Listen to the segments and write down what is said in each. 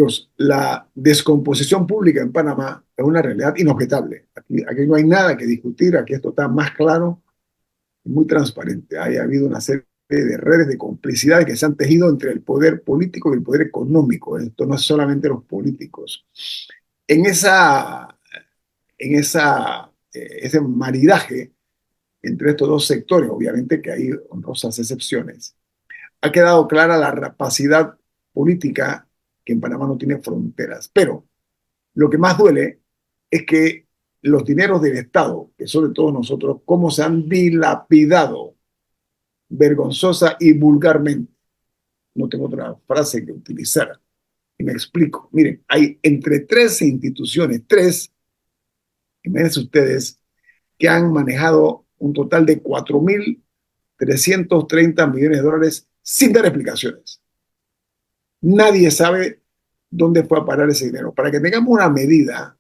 amigos, la descomposición pública en Panamá es una realidad inobjetable. Aquí no hay nada que discutir, aquí esto está más claro y muy transparente. Ha habido una serie de redes de complicidades que se han tejido entre el poder político y el poder económico. Esto no es solamente los políticos. En ese maridaje entre estos dos sectores, obviamente que hay honrosas excepciones, ha quedado clara la rapacidad política que en Panamá no tiene fronteras. Pero lo que más duele es que los dineros del Estado, que son de todos nosotros, cómo se han dilapidado vergonzosa y vulgarmente. No tengo otra frase que utilizar. Y me explico. Miren, hay entre 13 instituciones, tres, imagínense ustedes, que han manejado un total de 4.330 millones de dólares sin dar explicaciones. Nadie sabe dónde fue a parar ese dinero. Para que tengamos una medida,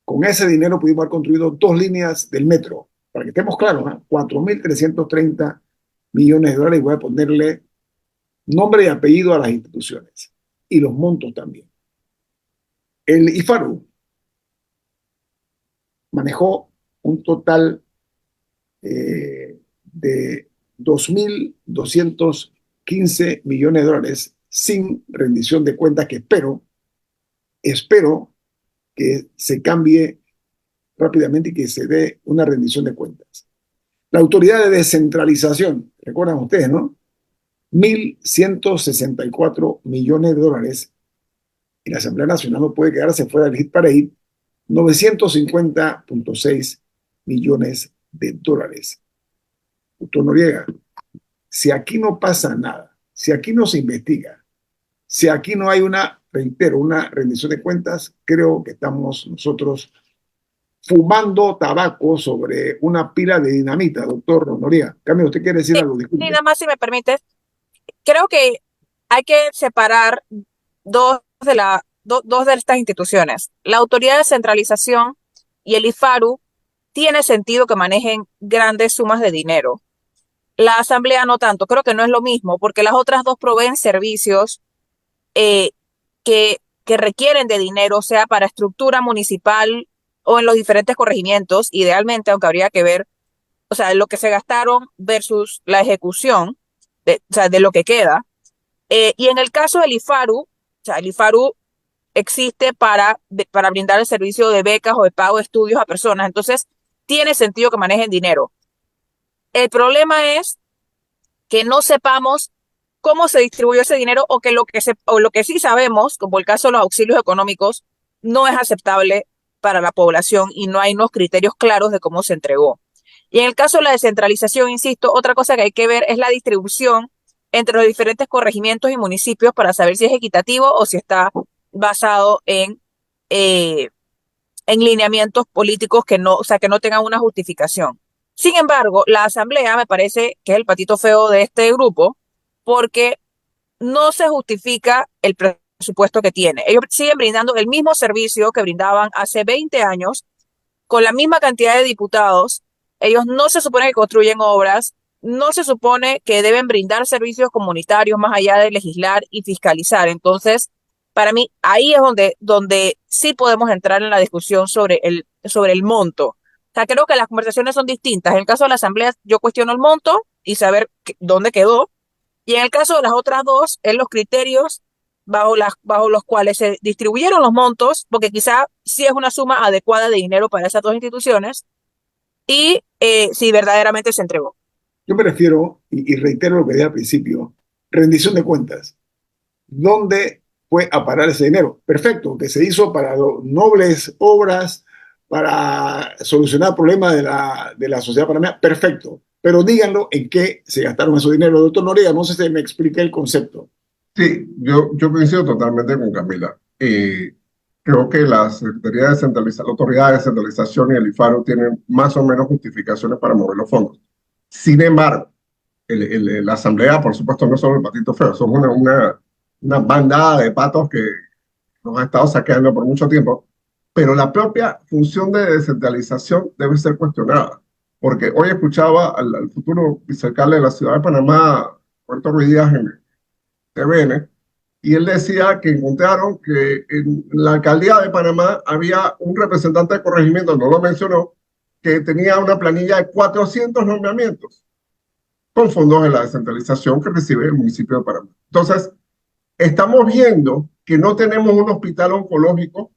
con ese dinero pudimos haber construido 2 líneas del metro. Para que estemos claros, ¿eh? 4.330 millones de dólares y voy a ponerle nombre y apellido a las instituciones y los montos también. El IFARU manejó un total de 2.215 millones de dólares sin rendición de cuentas que espero que se cambie rápidamente y que se dé una rendición de cuentas. La autoridad de descentralización, recuerdan ustedes, ¿no? 1.164 millones de dólares y la Asamblea Nacional no puede quedarse fuera del hit parade, 950.6 millones de dólares. Doctor Noriega, si aquí no pasa nada, si aquí no se investiga, si aquí no hay reitero, una rendición de cuentas, creo que estamos nosotros fumando tabaco sobre una pila de dinamita, doctor Noriega. Cambio, ¿usted quiere decir Sí, algo? y Disculpe. nada más si me permites, creo que hay que separar dos de estas instituciones. La autoridad de centralización y el IFARU tiene sentido que manejen grandes sumas de dinero. La asamblea no tanto, creo que no es lo mismo, porque las otras dos proveen servicios eh, que requieren de dinero, sea para estructura municipal o en los diferentes corregimientos, idealmente, aunque habría que ver, o sea, lo que se gastaron versus la ejecución, o sea, de lo que queda. Y en el caso del IFARU, o sea, el IFARU existe para brindar el servicio de becas o de pago de estudios a personas, entonces tiene sentido que manejen dinero. El problema es que no sepamos cómo se distribuyó ese dinero o lo que sí sabemos, como el caso de los auxilios económicos, no es aceptable para la población y no hay unos criterios claros de cómo se entregó. Y en el caso de la descentralización, insisto, otra cosa que hay que ver es la distribución entre los diferentes corregimientos y municipios para saber si es equitativo o si está basado eh, en lineamientos políticos que no, o sea, que no tengan una justificación. Sin embargo, la asamblea me parece que es el patito feo de este grupo porque no se justifica el presupuesto que tiene. Ellos siguen brindando el mismo servicio que brindaban hace 20 años con la misma cantidad de diputados. Ellos no se supone que construyen obras, no se supone que deben brindar servicios comunitarios más allá de legislar y fiscalizar. Entonces, para mí, ahí es donde sí podemos entrar en la discusión sobre el monto. O sea, creo que las conversaciones son distintas. En el caso de la Asamblea, yo cuestiono el monto y saber dónde quedó. Y en el caso de las otras dos, es los criterios bajo los cuales se distribuyeron los montos, porque quizá sí es una suma adecuada de dinero para esas dos instituciones, y si verdaderamente se entregó. Yo me refiero, y reitero lo que dije al principio, rendición de cuentas. ¿Dónde fue a parar ese dinero? Perfecto, que se hizo para nobles obras, para solucionar problemas de la sociedad panameña, perfecto. Pero díganlo en qué se gastaron esos dineros. Doctor Noriega, no sé si me expliqué el concepto. Sí, yo coincido totalmente con Camila. Creo que la Secretaría de Descentralización, la Autoridad de Descentralización y el IFARU tienen más o menos justificaciones para mover los fondos. Sin embargo, la Asamblea, por supuesto, no son el patito feo, son una bandada de patos que nos ha estado saqueando por mucho tiempo, pero la propia función de descentralización debe ser cuestionada, porque hoy escuchaba al futuro vicealcalde de la ciudad de Panamá, Puerto Ruiz Díaz, en TVN, y él decía que encontraron que en la alcaldía de Panamá había un representante de corregimiento, no lo mencionó, que tenía una planilla de 400 nombramientos con fondos de la descentralización que recibe el municipio de Panamá. Entonces, estamos viendo que no tenemos un hospital oncológico,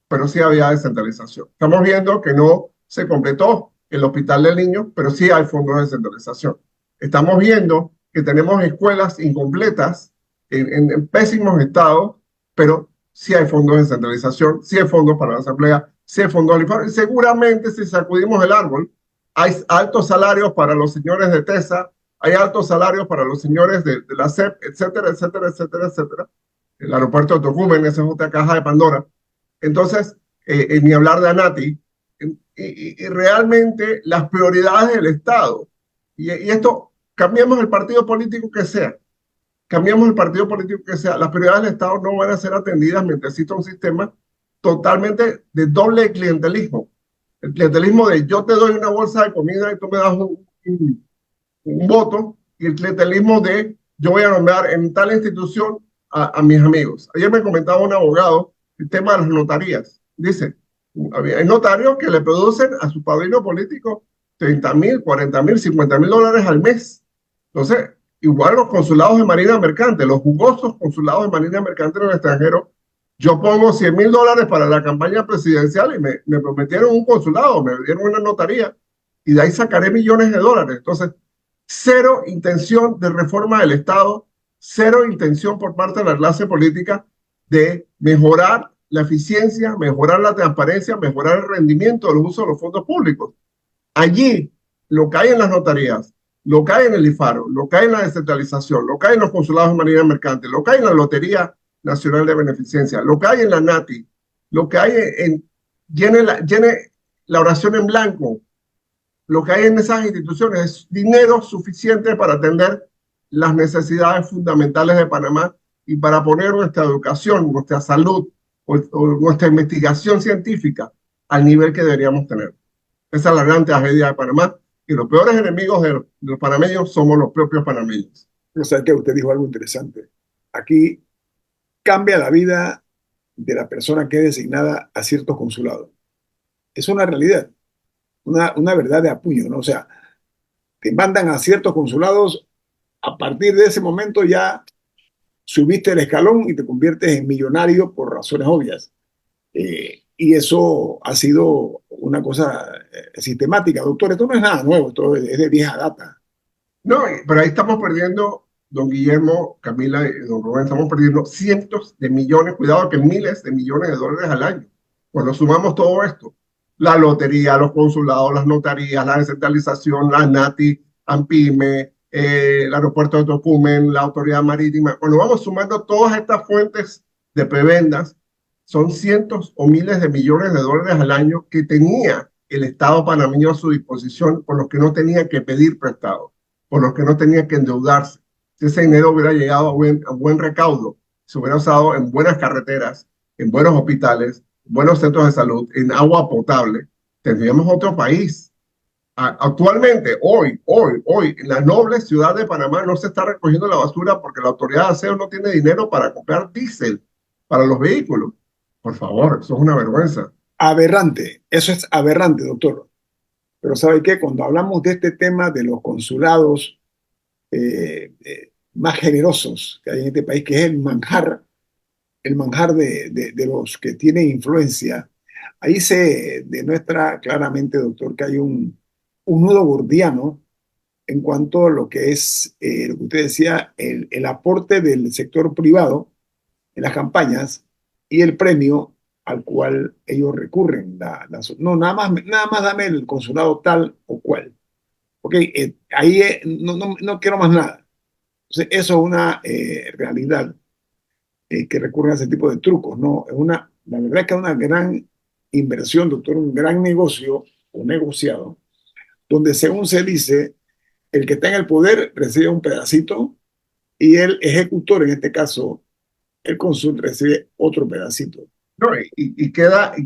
pero sí había descentralización. Estamos viendo que no se completó el hospital del niño, pero sí hay fondos de descentralización. Estamos viendo que tenemos escuelas incompletas en pésimos estados, pero sí hay fondos de descentralización, sí hay fondos para la asamblea, sí hay fondos de y seguramente si sacudimos el árbol, hay altos salarios para los señores de TESA, hay altos salarios para los señores de la SEP, etcétera, etcétera, etcétera, etcétera. El aeropuerto de Tocumen, esa es otra caja de Pandora. Entonces, ni hablar de ANATI, y realmente las prioridades del Estado, y esto, cambiemos el partido político que sea, cambiemos el partido político que sea, las prioridades del Estado no van a ser atendidas mientras exista un sistema totalmente de doble clientelismo. El clientelismo de yo te doy una bolsa de comida y tú me das un voto, y el clientelismo de yo voy a nombrar en tal institución a mis amigos. Ayer me comentaba un abogado el tema de las notarías. Dice, hay notarios que le producen a su padrino político 30,000, 40,000, 50,000 dólares al mes. Entonces, igual los consulados de Marina Mercante, los jugosos consulados de Marina Mercante en el extranjero, yo pongo 100,000 dólares para la campaña presidencial y me prometieron un consulado, me dieron una notaría y de ahí sacaré millones de dólares. Entonces, cero intención de reforma del Estado, cero intención por parte de la clase política de mejorar la eficiencia, mejorar la transparencia, mejorar el rendimiento del uso de los fondos públicos. Allí, lo que hay en las notarías, lo que hay en el IFARU, lo que hay en la descentralización, lo que hay en los consulados de Marina Mercante, lo que hay en la Lotería Nacional de Beneficencia, lo que hay en la NATI, lo que hay en llene la oración en blanco, lo que hay en esas instituciones es dinero suficiente para atender las necesidades fundamentales de Panamá y para poner nuestra educación, nuestra salud o nuestra investigación científica al nivel que deberíamos tener. Esa es la gran tragedia de Panamá y los peores enemigos de los panameños somos los propios panameños. O sea que usted dijo algo interesante. Aquí cambia la vida de la persona que es designada a ciertos consulados. Es una realidad, una verdad de apuño, ¿no? O sea, te mandan a ciertos consulados, a partir de ese momento ya subiste el escalón y te conviertes en millonario por razones obvias. Y eso ha sido una cosa sistemática. Doctor, esto no es nada nuevo, esto es de vieja data. No, pero ahí estamos perdiendo, don Guillermo, Camila y don Rubén, estamos perdiendo cientos de millones, cuidado que miles de millones de dólares al año. Cuando sumamos todo esto, la lotería, los consulados, las notarías, la descentralización, la NATI, AMPIME, el aeropuerto de Tocumen, la autoridad marítima, cuando vamos sumando todas estas fuentes de prebendas, son cientos o miles de millones de dólares al año que tenía el Estado panameño a su disposición, por los que no tenía que pedir prestado, por los que no tenía que endeudarse. Si ese dinero hubiera llegado a buen recaudo, se hubiera usado en buenas carreteras, en buenos hospitales, buenos centros de salud, en agua potable, tendríamos otro país. Actualmente, hoy, en la noble ciudad de Panamá no se está recogiendo la basura porque la autoridad de aseo no tiene dinero para comprar diésel para los vehículos. Por favor, eso es una vergüenza. Aberrante, eso es aberrante, doctor. Pero ¿sabe qué? Cuando hablamos de este tema de los consulados más generosos que hay en este país, que es el manjar de los que tienen influencia, ahí se demuestra claramente, doctor, que hay un nudo gordiano en cuanto a lo que es, lo que usted decía, el aporte del sector privado en las campañas y el premio al cual ellos recurren. No, nada más dame el consulado tal o cual. Ok, ahí no quiero más nada. Entonces, eso es una realidad que recurren a ese tipo de trucos, ¿no? La verdad es que es una gran inversión, doctor, un gran negocio o negociado, donde según se dice, el que está en el poder recibe un pedacito y el ejecutor, en este caso, el cónsul, recibe otro pedacito. No,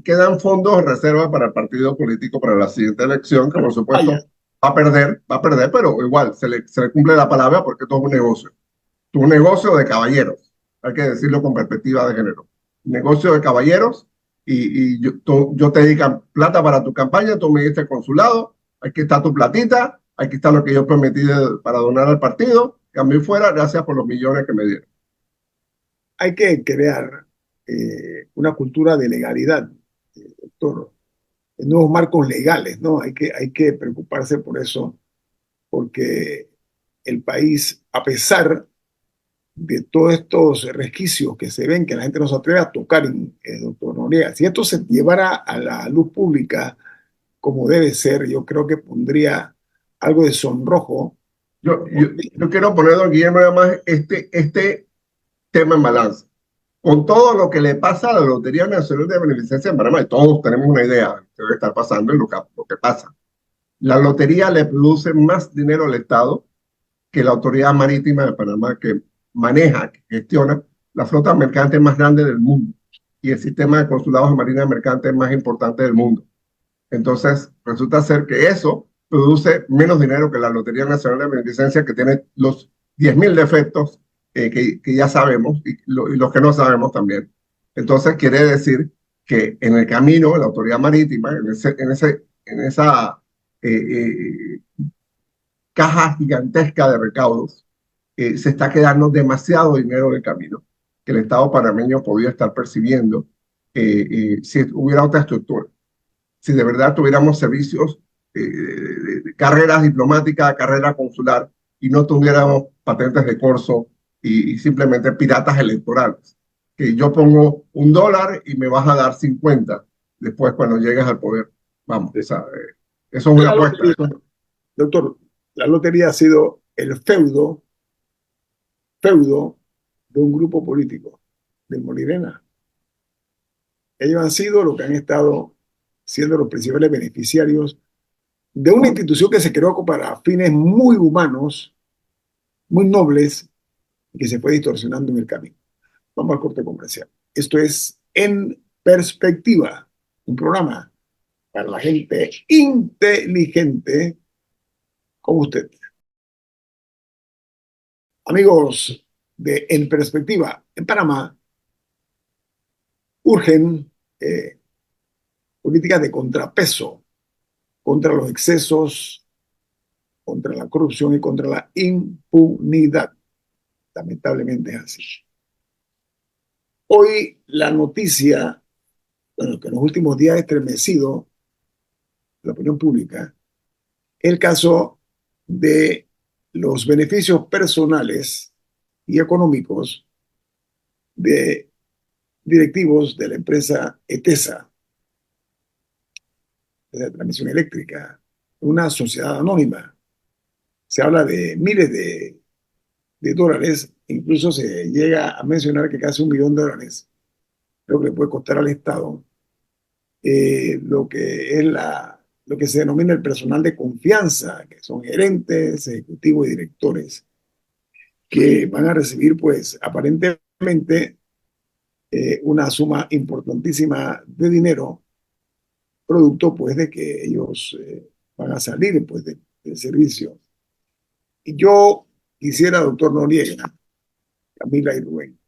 quedan fondos de reserva para el partido político para la siguiente elección, que por supuesto va a perder, pero igual se le cumple la palabra porque todo es un negocio. Es un negocio de caballeros. hay que decirlo con perspectiva de género. Negocio de caballeros y yo te dedican plata para tu campaña, tú me diste el consulado, aquí está tu platita, aquí está lo que yo prometí para donar al partido, cambio fuera, gracias por los millones que me dieron. Hay que crear una cultura de legalidad, doctor, nuevos marcos legales, ¿no? Hay que preocuparse por eso, porque el país, a pesar de todos estos resquicios que se ven, que la gente no se atreve a tocar, doctor Noriega, si esto se llevara a la luz pública como debe ser, yo creo que pondría algo de sonrojo. Yo quiero poner, don Guillermo, nada más este tema en balance. Con todo lo que le pasa a la Lotería Nacional de Beneficencia en Panamá, y todos tenemos una idea de qué debe estar pasando y lo que pasa. La lotería le produce más dinero al Estado que la Autoridad Marítima de Panamá, que maneja, que gestiona la flota mercante más grande del mundo y el sistema de consulados de marina mercante más importante del mundo. Entonces, resulta ser que eso produce menos dinero que la Lotería Nacional de Beneficencia, que tiene los 10.000 defectos que ya sabemos y los que no sabemos también. Entonces, quiere decir que en el camino, la Autoridad Marítima, en esa caja gigantesca de recaudos, se está quedando demasiado dinero en el camino que el Estado panameño podía estar percibiendo si hubiera otra estructura. Si de verdad tuviéramos servicios de carreras diplomáticas, carrera consular, y no tuviéramos patentes de corso y simplemente piratas electorales. Que yo pongo $1 y me vas a dar 50 después cuando llegues al poder. Vamos, eso es una apuesta. Doctor, la lotería ha sido el feudo de un grupo político, del Molirena. Ellos han sido lo que han estado siendo los principales beneficiarios de una institución que se creó para fines muy humanos, muy nobles, y que se fue distorsionando en el camino. Vamos al corte comercial. Esto es En Perspectiva, un programa para la gente inteligente como usted. Amigos de En Perspectiva, en Panamá urgen políticas de contrapeso contra los excesos, contra la corrupción y contra la impunidad. Lamentablemente es así. Hoy la noticia, bueno, que en los últimos días ha estremecido la opinión pública, es el caso de los beneficios personales y económicos de directivos de la empresa ETESA, de transmisión eléctrica, una sociedad anónima. Se habla de miles de dólares, incluso se llega a mencionar que casi $1.000.000 creo que le puede costar al Estado lo que es lo que se denomina el personal de confianza, que son gerentes, ejecutivos y directores, que van a recibir, pues, aparentemente una suma importantísima de dinero, producto, pues, de que ellos van a salir, pues, del servicio. Y yo quisiera, doctor Noriega, Camila y Rubén,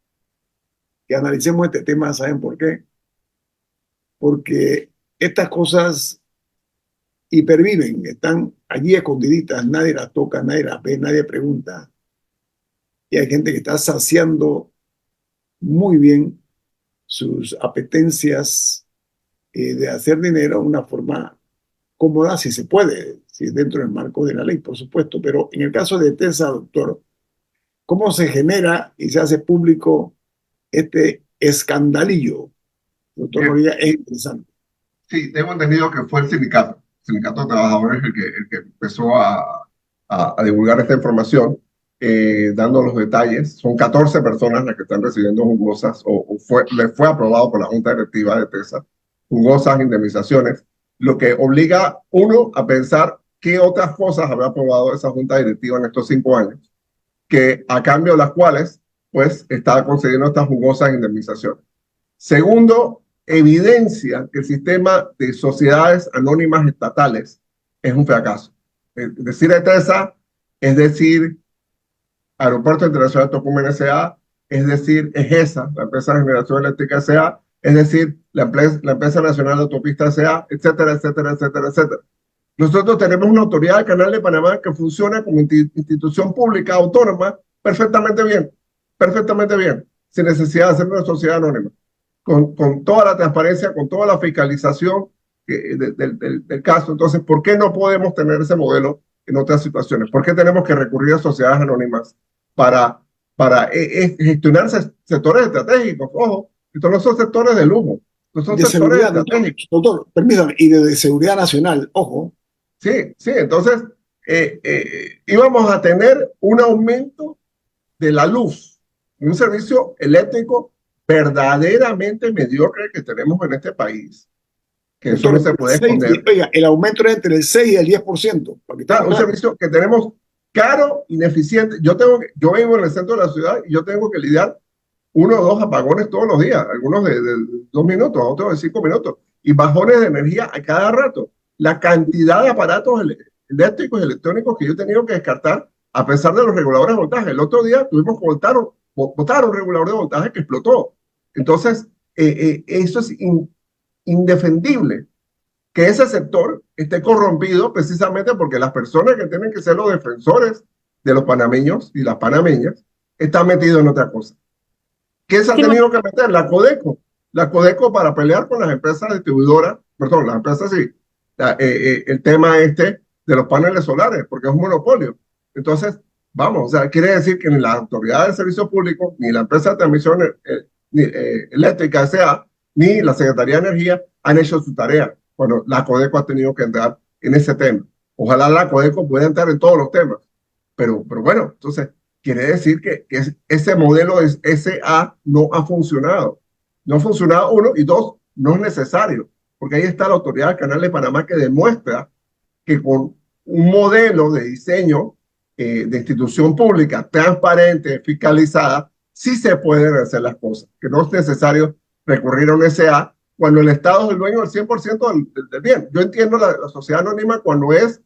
que analicemos este tema. ¿Saben por qué? Porque estas cosas hiperviven, están allí escondiditas, nadie las toca, nadie las ve, nadie pregunta. Y hay gente que está saciando muy bien sus apetencias de hacer dinero de una forma cómoda, si se puede, si es dentro del marco de la ley, por supuesto. Pero en el caso de TESA, doctor, ¿cómo se genera y se hace público este escandalillo? Doctor Noriega, es interesante. Sí, tengo entendido que fue el sindicato de trabajadores el que empezó a divulgar esta información, dando los detalles. Son 14 personas las que están recibiendo jugosas, les fue aprobado por la Junta Directiva de TESA, jugosas indemnizaciones, lo que obliga uno a pensar qué otras cosas habrá aprobado esa Junta Directiva en estos 5 años, que a cambio de las cuales, pues, está concediendo estas jugosas indemnizaciones. Segundo, evidencia que el sistema de sociedades anónimas estatales es un fracaso. Decir ETESA es decir Aeropuerto Internacional de Tocumen S.A., es decir, EGESA, la empresa de generación eléctrica S.A., es decir, la empresa nacional de autopistas S.A., etcétera, etcétera, etcétera, etcétera. Nosotros tenemos una autoridad del Canal de Panamá que funciona como institución pública autónoma perfectamente bien, sin necesidad de hacer una sociedad anónima, con toda la transparencia, con toda la fiscalización del caso. Entonces, ¿por qué no podemos tener ese modelo en otras situaciones? ¿Por qué tenemos que recurrir a sociedades anónimas para gestionar sectores estratégicos? Ojo, estos no son sectores de lujo, estos son De sectores seguridad, estratégicos. doctor, permítame, y de seguridad nacional, ojo. Sí, sí, entonces íbamos a tener un aumento de la luz, un servicio eléctrico verdaderamente mediocre que tenemos en este país, que eso no Doctor, se puede 6, esconder. oiga, el aumento era entre el 6 y el 10%, para que estemos Un claros. servicio que tenemos caro, ineficiente. Yo vivo en el centro de la ciudad y yo tengo que lidiar 1 o 2 apagones todos los días, algunos de 2 minutos, otros de 5 minutos, y bajones de energía a cada rato. La cantidad de aparatos eléctricos y electrónicos que yo he tenido que descartar a pesar de los reguladores de voltaje. El otro día tuvimos que botar un regulador de voltaje que explotó. Entonces, eso es indefendible que ese sector esté corrompido precisamente porque las personas que tienen que ser los defensores de los panameños y las panameñas están metidos en otra cosa. ¿Qué se ha Sí, tenido que meter? La Codeco para pelear con las empresas distribuidoras, perdón, las empresas sí, el tema este de los paneles solares, porque es un monopolio. Entonces, vamos, o sea, quiere decir que ni la Autoridad del Servicio Público, ni la empresa de transmisión eléctrica S.A., ni la Secretaría de Energía han hecho su tarea. Bueno, la Codeco ha tenido que entrar en ese tema. Ojalá la Codeco pueda entrar en todos los temas. Pero bueno, entonces, quiere decir que ese modelo de SA no ha funcionado. No ha funcionado, uno, y dos, no es necesario, porque ahí está la Autoridad del Canal de Panamá que demuestra que con un modelo de diseño de institución pública transparente, fiscalizada, sí se pueden hacer las cosas, que no es necesario recurrir a un SA cuando el Estado es el dueño del 100% del bien. Yo entiendo la sociedad anónima cuando es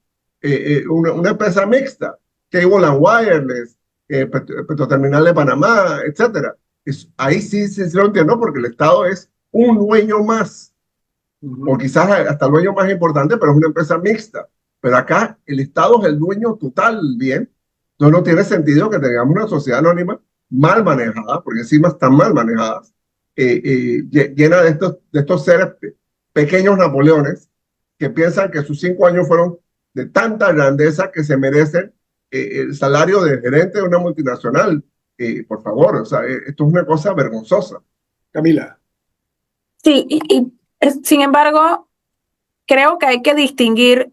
una empresa mixta, Cable and Wireless, Petroterminal de Panamá, etcétera. Ahí sí lo entiendo porque el Estado es un dueño más, o quizás hasta el dueño más importante, pero es una empresa mixta. Pero acá el Estado es el dueño total del bien, entonces no tiene sentido que tengamos una sociedad anónima mal manejada, porque encima están mal manejadas, llena de estos seres pequeños Napoleones que piensan que sus 5 años fueron de tanta grandeza que se merecen el salario de gerente de una multinacional. Por favor, o sea, esto es una cosa vergonzosa. Camila. sí, sin embargo, creo que hay que distinguir,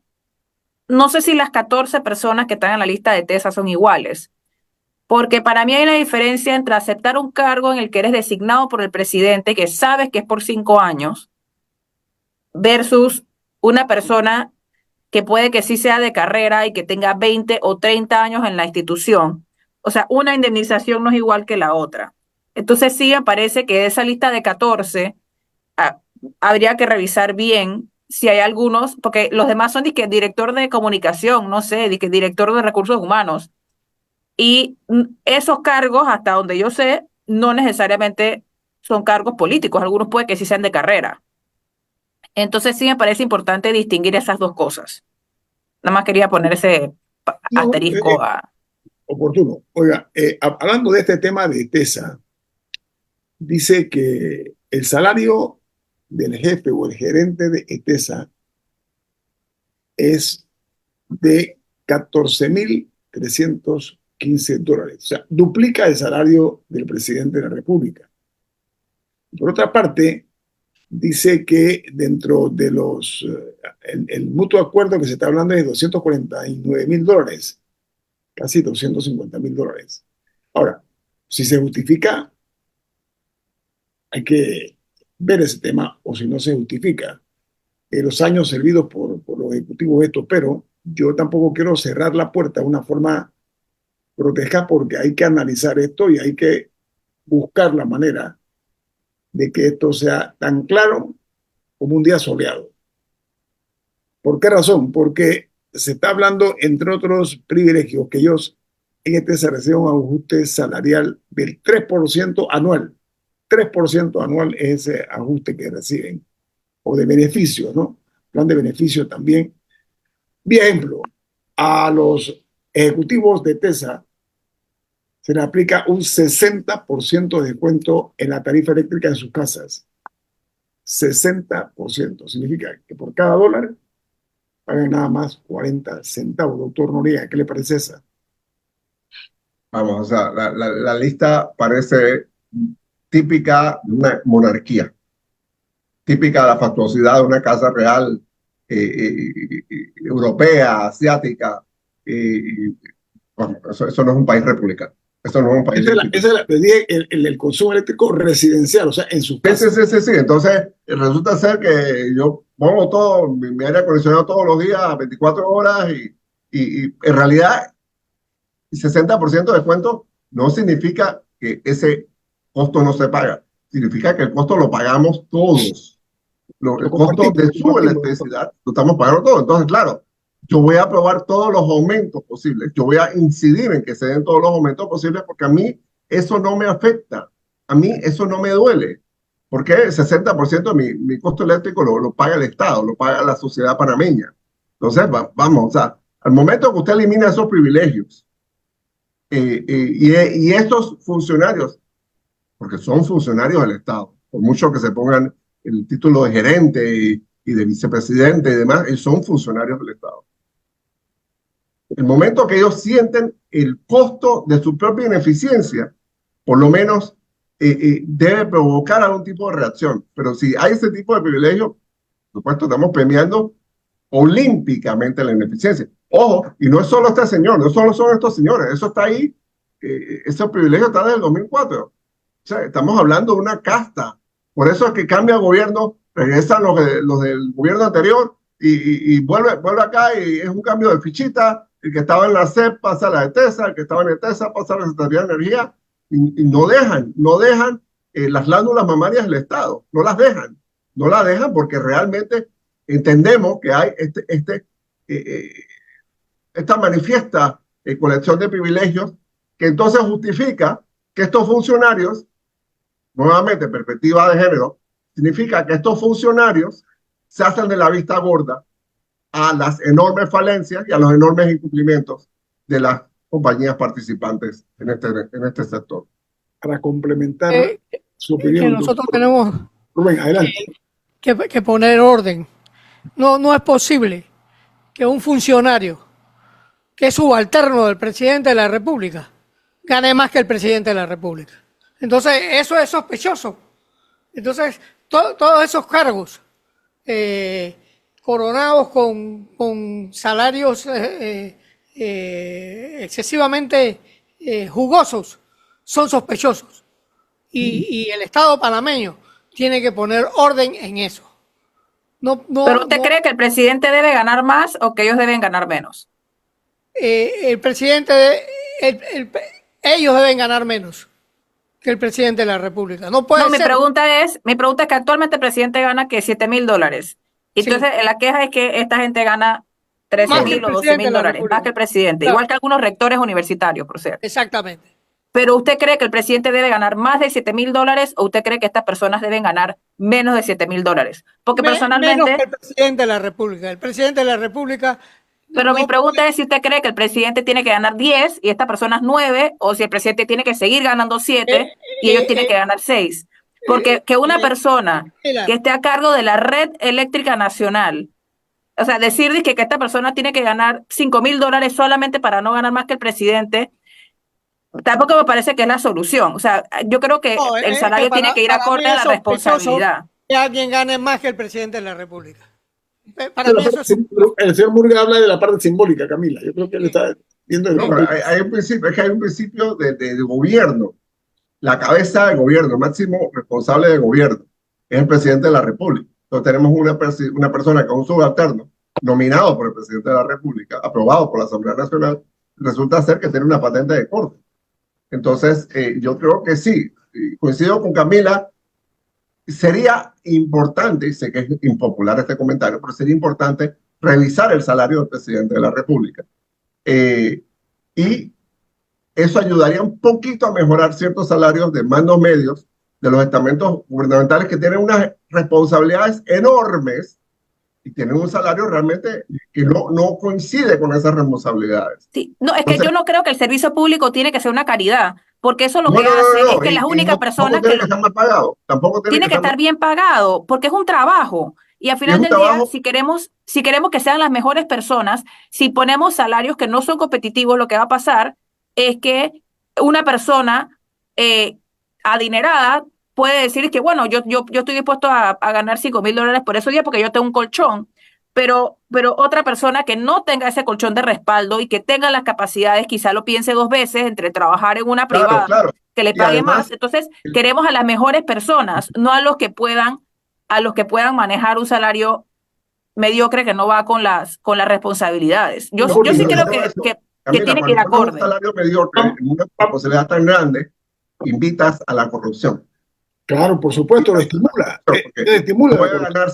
no sé si las 14 personas que están en la lista de TESA son iguales, porque para mí hay una diferencia entre aceptar un cargo en el que eres designado por el presidente, que sabes que es por 5 años, versus una persona que puede que sí sea de carrera y que tenga 20 o 30 años en la institución. O sea, una indemnización no es igual que la otra. Entonces sí me parece que de esa lista de 14 ah, habría que revisar bien si hay algunos, porque los demás son director de comunicación, no sé, director de recursos humanos. Y esos cargos, hasta donde yo sé, no necesariamente son cargos políticos, algunos puede que sí sean de carrera. Entonces sí me parece importante distinguir esas dos cosas. Nada más quería poner ese No, asterisco a... oportuno. Oiga, hablando de este tema de TESA, dice que el salario del jefe o el gerente de ETESA es de $14,315. O sea, duplica el salario del presidente de la República. Por otra parte, dice que dentro de el mutuo acuerdo que se está hablando es de $249,000, casi $250,000. Ahora, si se justifica, hay que ver ese tema, o si no se justifica, los años servidos por los ejecutivos estos, pero yo tampoco quiero cerrar la puerta de una forma grotesca porque hay que analizar esto y hay que buscar la manera de que esto sea tan claro como un día soleado. ¿Por qué razón? Porque se está hablando, entre otros privilegios, que ellos en este se recibe un ajuste salarial del 3% anual. 3% anual es ese ajuste que reciben, o de beneficio, ¿no? Plan de beneficio también. Por ejemplo, a los ejecutivos de TESA se le aplica un 60% de descuento en la tarifa eléctrica de sus casas. 60%. Significa que por cada dólar pagan nada más 40 centavos. Doctor Noriega, ¿qué le parece esa? Vamos, o sea, la lista parece típica de una monarquía, típica de la fastuosidad de una casa real europea, asiática. Bueno, eso no es un país republicano. Eso no es un país legítimo. Esa es la, el consumo eléctrico residencial, o sea, en sus Sí, sí, casas. sí, sí, sí. Entonces, resulta ser que yo pongo todo, mi aire acondicionado todos los días, 24 horas, y en realidad, 60% de descuento no significa que ese costo no se paga. Significa que el costo lo pagamos todos. Lo El costo compartimos, de lo su compartimos, doctor. electricidad lo estamos pagando todos. Entonces, claro, yo voy a aprobar todos los aumentos posibles. Yo voy a incidir en que se den todos los aumentos posibles porque a mí eso no me afecta. A mí eso no me duele. Porque el 60% de mi costo eléctrico lo paga el Estado, lo paga la sociedad panameña. Entonces, vamos, o sea, al momento que usted elimina esos privilegios y estos funcionarios, porque son funcionarios del Estado, por mucho que se pongan el título de gerente y de vicepresidente y demás, ellos son funcionarios del Estado. El momento que ellos sienten el costo de su propia ineficiencia, por lo menos debe provocar algún tipo de reacción. Pero si hay ese tipo de privilegio, por supuesto, estamos premiando olímpicamente la ineficiencia. Ojo, y no es solo este señor, no solo son estos señores, eso está ahí, ese privilegio está desde el 2004. O sea, estamos hablando de una casta. Por eso es que cambia el gobierno, regresan los del gobierno anterior y vuelve acá y es un cambio de fichita. El que estaba en la CEP pasa a la de TESA, el que estaba en el TESA pasa a la Secretaría de Energía y no dejan las glándulas mamarias del Estado, no las dejan porque realmente entendemos que hay eh, esta manifiesta colección de privilegios que entonces justifica que estos funcionarios, nuevamente perspectiva de género, significa que estos funcionarios se hacen de la vista gorda a las enormes falencias y a los enormes incumplimientos de las compañías participantes en este sector. Para complementar Eh, su que opinión, nosotros doctor tenemos Rubén, adelante. que poner orden. No es posible que un funcionario que es subalterno del presidente de la República gane más que el presidente de la República. Entonces, eso es sospechoso. Entonces, todos esos cargos coronados con salarios excesivamente jugosos son sospechosos. Y el Estado panameño tiene que poner orden en eso. ¿Pero usted cree que el presidente debe ganar más o que ellos deben ganar menos? El presidente, ellos deben ganar menos que el presidente de la República. No puede ser. Mi pregunta es que actualmente el presidente gana que $7,000. Entonces, Sí. La queja es que esta gente gana $13,000 o $12,000, más que el presidente, Claro. igual que algunos rectores universitarios, por cierto. Exactamente. Pero ¿usted cree que el presidente debe ganar más de $7,000 o usted cree que estas personas deben ganar menos de $7,000? Porque personalmente... Menos que el presidente de la República. El presidente de la República... Pero mi pregunta es si usted cree que el presidente tiene que ganar 10 y estas personas 9, o si el presidente tiene que seguir ganando 7 y ellos tienen que ganar 6. Porque que una persona que esté a cargo de la red eléctrica nacional, o sea, decir que esta persona tiene que ganar $5,000 solamente para no ganar más que el presidente, tampoco me parece que es la solución. O sea, yo creo que el salario tiene que ir acorde a la responsabilidad. Que alguien gane más que el presidente de la República. Para mí eso es el señor Murga habla de la parte simbólica, Camila. Yo creo que él está viendo el... No, hay un principio, es que hay un principio de gobierno. La cabeza del gobierno, el máximo responsable del gobierno, es el presidente de la República. Entonces tenemos una persona que es un subalterno, nominado por el presidente de la República, aprobado por la Asamblea Nacional, resulta ser que tiene una patente de corte. Entonces, yo creo que sí, coincido con Camila, sería importante, y sé que es impopular este comentario, pero sería importante revisar el salario del presidente de la República y eso ayudaría un poquito a mejorar ciertos salarios de mandos medios de los estamentos gubernamentales que tienen unas responsabilidades enormes y tienen un salario realmente que no coincide con esas responsabilidades. Sí, no, es que Entonces, yo no creo que el servicio público tiene que ser una caridad, porque eso lo no, que no, hace no, es no, que las y únicas no, tampoco personas que tiene que lo estar mal pagado, tampoco tiene que tiene que estar mal, estar bien pagado, porque es un trabajo. Y al y es final un del día, trabajo, si queremos que sean las mejores personas, si ponemos salarios que no son competitivos, lo que va a pasar es que una persona eh, adinerada puede decir que, bueno, yo estoy dispuesto a ganar $5,000 por esos días porque yo tengo un colchón, pero otra persona que no tenga ese colchón de respaldo y que tenga las capacidades, quizá lo piense dos veces entre trabajar en una claro, privada claro. que le Y pague más. además, Entonces, queremos a las mejores personas, no a los que puedan manejar un salario mediocre que no va con las responsabilidades. No, Yo y sí no creo solo eso, que Camila, tiene que ir cuando pones un acorde. salario mediocre vamos, en una vamos. responsabilidad tan grande, invitas a la corrupción. Claro, por supuesto, lo Invitas a la estimula, corrupción, porque estimula no la voy a corrupción. ganar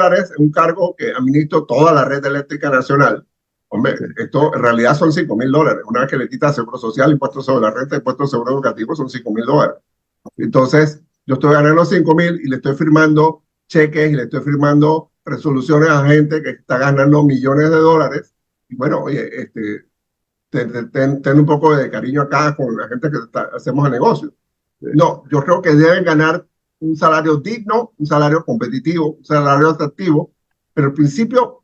$7,000 en un cargo que administro toda la red eléctrica nacional. Hombre, Sí. esto en realidad son $5,000. Una vez que le quitas seguro social, impuestos sobre la renta, impuestos sobre seguro educativo, son $5,000. Entonces, yo estoy ganando 5,000 y le estoy firmando cheques y le estoy firmando resoluciones a gente que está ganando millones de dólares. Y bueno, oye, ten un poco de cariño acá con la gente que hacemos el negocio. No, yo creo que deben ganar un salario digno, un salario competitivo, un salario atractivo, pero el principio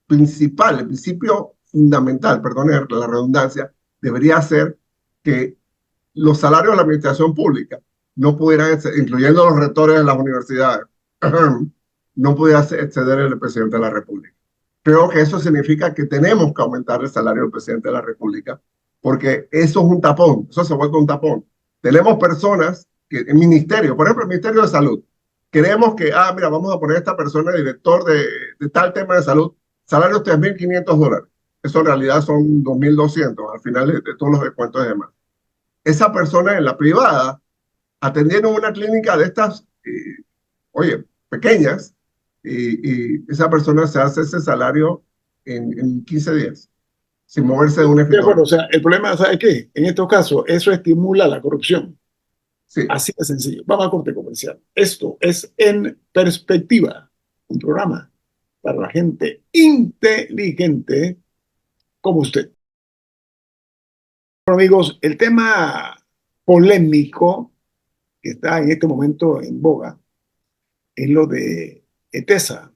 principal, el principio fundamental, perdone la redundancia, debería ser que los salarios de la administración pública no pudieran, incluyendo los rectores de las universidades, no pudiera exceder el presidente de la República. Creo que eso significa que tenemos que aumentar el salario del presidente de la República, porque eso es un tapón, eso se vuelve un tapón. Tenemos personas que en ministerio, por ejemplo, el Ministerio de Salud, queremos que, mira, vamos a poner a esta persona director de tal tema de salud, salario $3,500. Eso en realidad son 2,200 al final de todos los descuentos y demás. Esa persona en la privada, atendiendo una clínica de estas, oye, pequeñas, y esa persona se hace ese salario en 15 días, sin moverse de un De acuerdo, escritorio. o sea, el problema, ¿sabe qué? En estos casos, eso estimula la corrupción. Sí, Así de sencillo. Vamos a corte comercial. Esto es En Perspectiva, un programa para la gente inteligente como usted. Bueno, amigos, el tema polémico que está en este momento en boga es lo de ETESA,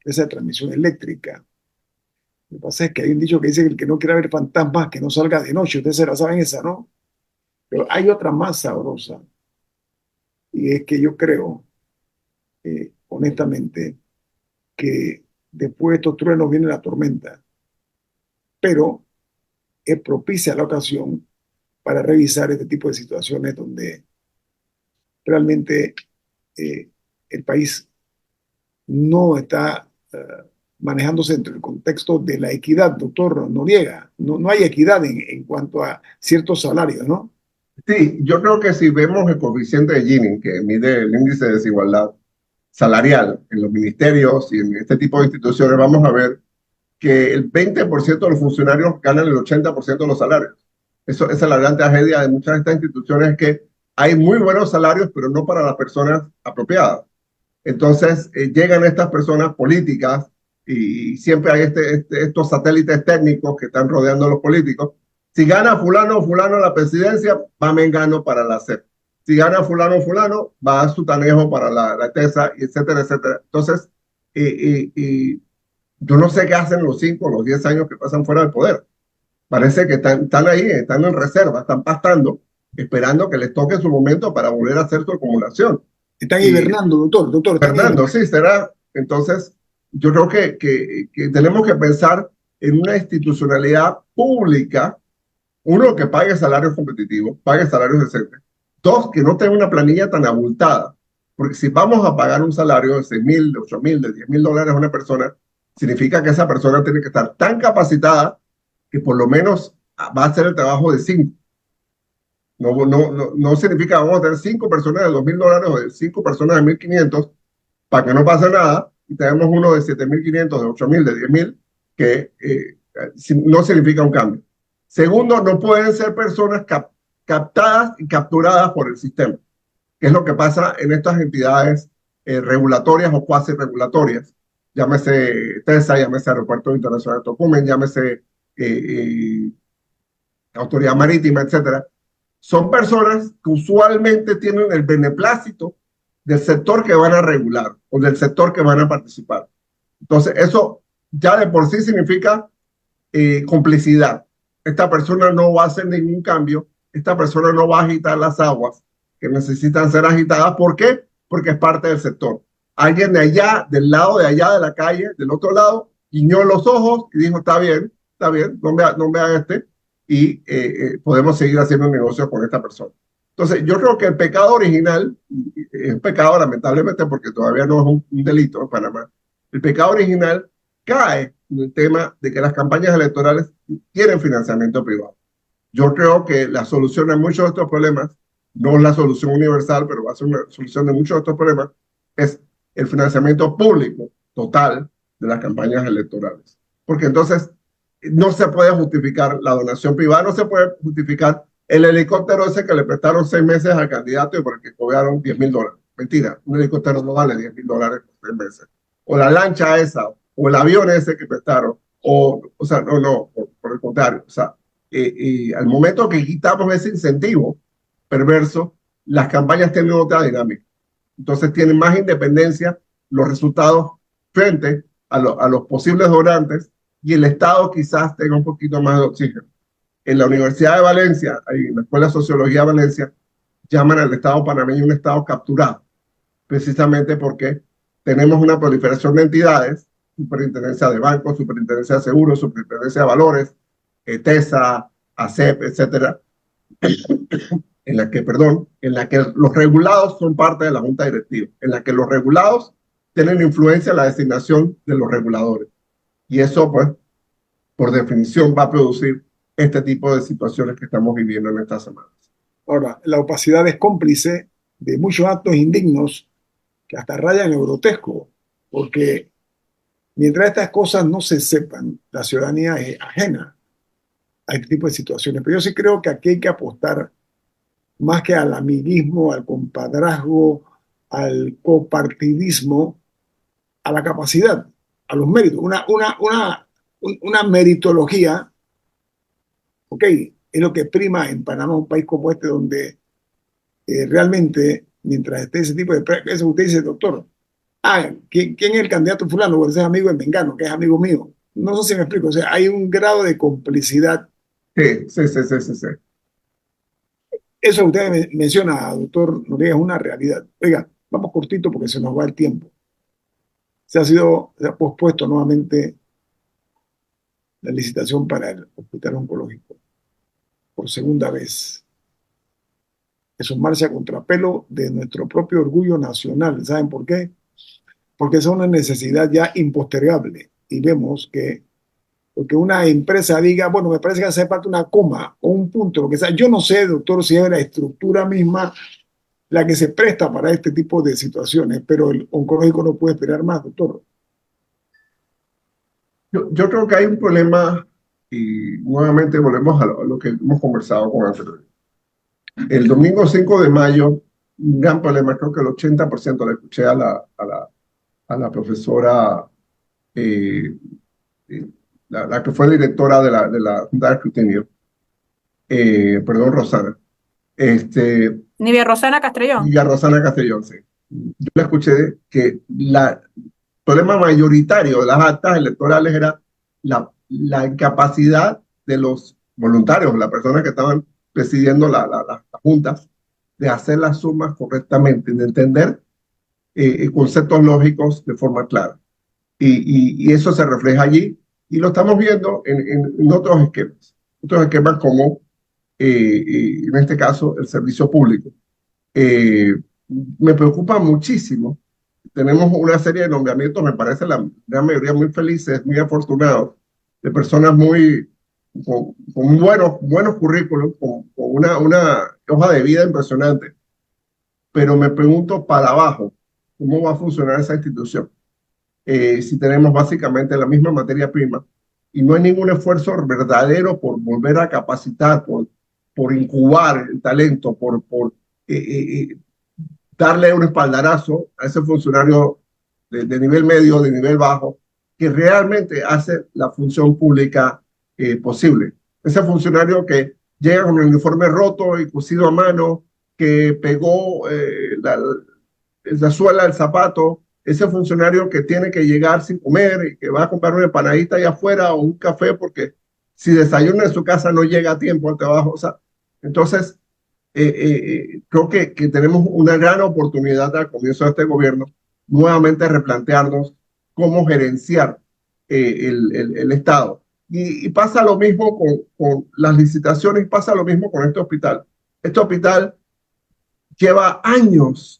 esa de transmisión eléctrica. Lo que pasa es que hay un dicho que dice que el que no quiera ver fantasmas, que no salga de noche. Ustedes se la saben esa, ¿no? Pero hay otra más sabrosa, y es que yo creo, honestamente, que después de estos truenos viene la tormenta, pero es propicia la ocasión para revisar este tipo de situaciones donde realmente eh, el país no está manejándose dentro del contexto de la equidad, doctor Noriega. No hay equidad en cuanto a ciertos salarios, ¿no? sí, yo creo que si vemos el coeficiente de Gini, que mide el índice de desigualdad salarial en los ministerios y en este tipo de instituciones, vamos a ver que el 20% de los funcionarios ganan el 80% de los salarios. Esa es la gran tragedia de muchas de estas instituciones, que hay muy buenos salarios, pero no para las personas apropiadas. Entonces, llegan estas personas políticas y siempre hay estos satélites técnicos que están rodeando a los políticos. Si gana fulano o fulano la presidencia, va Mengano para la CEP. Si gana fulano o fulano, va Sutanejo para la TESA, etcétera, etcétera. Entonces, yo no sé qué hacen los 5 o los 10 años que pasan fuera del poder. Parece que están ahí, están en reserva, están pastando, esperando que les toque su momento para volver a hacer su acumulación. Están Y hibernando, doctor, están Fernando, hibernando. sí, será. Entonces, yo creo que tenemos que pensar en una institucionalidad pública, uno, que pague salarios competitivos, pague salarios decentes. Dos, que no tenga una planilla tan abultada. Porque si vamos a pagar un salario de 6,000, de 8,000, de $10,000 a una persona, significa que esa persona tiene que estar tan capacitada que por lo menos va a hacer el trabajo de 5. No significa que vamos a tener 5 personas de $2,000 o de 5 personas de 1,500 para que no pase nada, y tenemos uno de 7,500, de 8,000, de 10,000, que no significa un cambio. Segundo, no pueden ser personas captadas y capturadas por el sistema, que es lo que pasa en estas entidades regulatorias o cuasi regulatorias, llámese TESA, llámese Aeropuerto Internacional de Tocumen, llámese Autoridad Marítima, etcétera. Son personas que usualmente tienen el beneplácito del sector que van a regular o del sector que van a participar. Entonces, eso ya de por sí significa complicidad. Esta persona no va a hacer ningún cambio, esta persona no va a agitar las aguas que necesitan ser agitadas. ¿Por qué? Porque es parte del sector. Alguien de allá, del lado de allá de la calle, del otro lado, guiñó los ojos y dijo, está bien, no me haga y podemos seguir haciendo negocios con esta persona. Entonces, yo creo que el pecado original, es un pecado lamentablemente porque todavía no es un delito en Panamá, el pecado original cae en el tema de que las campañas electorales tienen financiamiento privado. Yo creo que la solución a muchos de estos problemas, no es la solución universal, pero va a ser una solución de muchos de estos problemas, es el financiamiento público total de las campañas electorales. Porque entonces no se puede justificar la donación privada, no se puede justificar el helicóptero ese que le prestaron 6 meses al candidato y por el que cobraron $10,000. Mentira, un helicóptero no vale $10,000 por 6 meses. O la lancha esa, o el avión ese que prestaron, o sea, no, por el contrario. O sea, al momento que quitamos ese incentivo perverso, las campañas tienen otra dinámica. Entonces tienen más independencia los resultados frente a los posibles donantes y el Estado quizás tenga un poquito más de oxígeno. En la Universidad de Valencia, en la Escuela de Sociología de Valencia, llaman al Estado panameño un Estado capturado, precisamente porque tenemos una proliferación de entidades, superintendencia de bancos, superintendencia de seguros, superintendencia de valores, TESA, ACEP, etcétera, en la que los regulados son parte de la junta directiva, en la que los regulados tienen influencia en la designación de los reguladores. Y eso, pues, por definición, va a producir este tipo de situaciones que estamos viviendo en estas semanas. Ahora, la opacidad es cómplice de muchos actos indignos que hasta rayan en lo grotesco, porque mientras estas cosas no se sepan, la ciudadanía es ajena a este tipo de situaciones. Pero yo sí creo que aquí hay que apostar más que al amiguismo, al compadrazgo, al copartidismo, a la capacidad, a los méritos, una meritología, ok, es lo que prima en Panamá, un país como este, donde realmente, mientras esté ese tipo de prácticas, usted dice, doctor, ¿quién es el candidato fulano? Porque ese es amigo de Mengano, que es amigo mío. No sé si me explico, o sea, hay un grado de complicidad. Sí. Eso que usted menciona, doctor Noriega, es una realidad. Oiga, vamos cortito porque se nos va el tiempo. Se ha pospuesto nuevamente la licitación para el hospital oncológico por segunda vez. Eso marcha a contrapelo de nuestro propio orgullo nacional. ¿Saben por qué? Porque es una necesidad ya impostergable. Y vemos que, porque una empresa diga, bueno, me parece que hace falta una coma o un punto, lo que sea. Yo no sé, doctor, si es la estructura misma la que se presta para este tipo de situaciones, pero el oncológico no puede esperar más, doctor. Yo creo que hay un problema y nuevamente volvemos a lo que hemos conversado con anterioridad. El domingo 5 de mayo, un gran problema, creo que el 80% le escuché a la profesora, la que fue directora de la Junta de Escrutinio, perdón, Rosana. Nivia Rosana Castrellón. Nivia Rosana Castrellón, sí. Yo le escuché que el problema mayoritario de las actas electorales era la incapacidad de los voluntarios, las personas que estaban presidiendo las juntas, de hacer las sumas correctamente, de entender conceptos lógicos de forma clara. Y eso se refleja allí y lo estamos viendo en otros esquemas como en este caso el servicio público. Me preocupa muchísimo. Tenemos una serie de nombramientos, me parece la gran mayoría muy felices, muy afortunados, de personas con buenos currículos, con una hoja de vida impresionante. Pero me pregunto para abajo, ¿cómo va a funcionar esa institución? Si tenemos básicamente la misma materia prima y no hay ningún esfuerzo verdadero por volver a capacitar, por incubar el talento, por darle un espaldarazo a ese funcionario de nivel medio, de nivel bajo, que realmente hace la función pública posible. Ese funcionario que llega con el uniforme roto y cosido a mano, que pegó la suela del zapato, ese funcionario que tiene que llegar sin comer y que va a comprar una empanadita allá afuera o un café porque si desayuna en su casa no llega a tiempo al trabajo. O sea, entonces, creo que tenemos una gran oportunidad al comienzo de este gobierno nuevamente replantearnos cómo gerenciar el Estado. Y pasa lo mismo con las licitaciones, pasa lo mismo con este hospital. Este hospital lleva años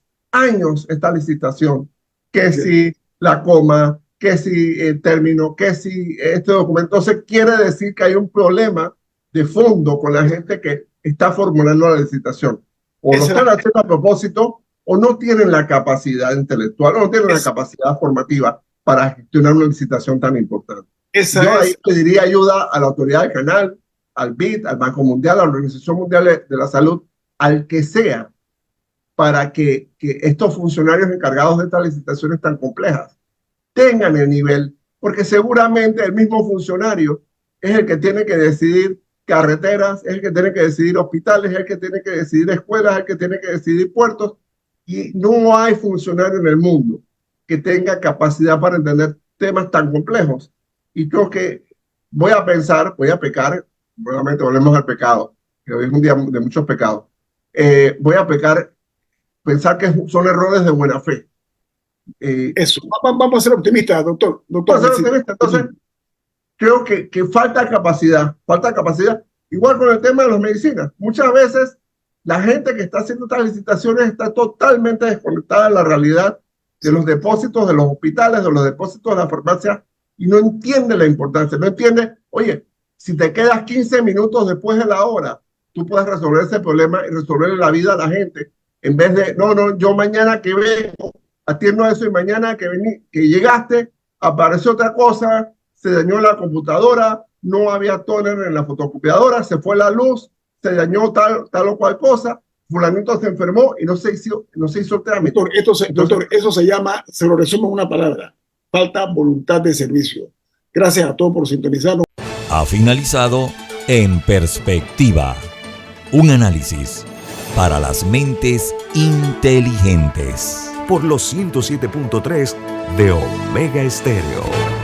esta licitación, que si la coma, que si el término, que si este documento. Entonces quiere decir que hay un problema de fondo con la gente que está formulando la licitación. O lo están haciendo a propósito, o no tienen la capacidad intelectual, o no tienen la capacidad formativa para gestionar una licitación tan importante. Yo ahí pediría ayuda a la autoridad del canal, al BID, al Banco Mundial, a la Organización Mundial de la Salud, al que sea, para que estos funcionarios encargados de estas licitaciones tan complejas tengan el nivel, porque seguramente el mismo funcionario es el que tiene que decidir carreteras, es el que tiene que decidir hospitales, es el que tiene que decidir escuelas, es el que tiene que decidir puertos, y no hay funcionario en el mundo que tenga capacidad para entender temas tan complejos. Y creo que voy a pecar, nuevamente volvemos al pecado, que hoy es un día de muchos pecados, voy a pensar que son errores de buena fe. Eso, vamos a ser optimistas, doctor. Vamos a ser optimistas. Entonces, creo que falta capacidad. Igual con el tema de las medicinas. Muchas veces la gente que está haciendo estas licitaciones está totalmente desconectada de la realidad de los depósitos de los hospitales, de los depósitos de la farmacia, y no entiende la importancia. No entiende, oye, si te quedas 15 minutos después de la hora, tú puedes resolver ese problema y resolverle la vida a la gente. En vez de, no, yo mañana que vengo, atiendo eso y mañana que llegaste, apareció otra cosa, se dañó la computadora, no había tóner en la fotocopiadora, se fue la luz, se dañó tal o cual cosa, fulanito se enfermó y no se hizo el trámite. Doctor, eso se llama, se lo resumo en una palabra, falta voluntad de servicio. Gracias a todos por sintonizarnos. Ha finalizado En Perspectiva, un análisis para las mentes inteligentes por los 107.3 de Omega Estéreo.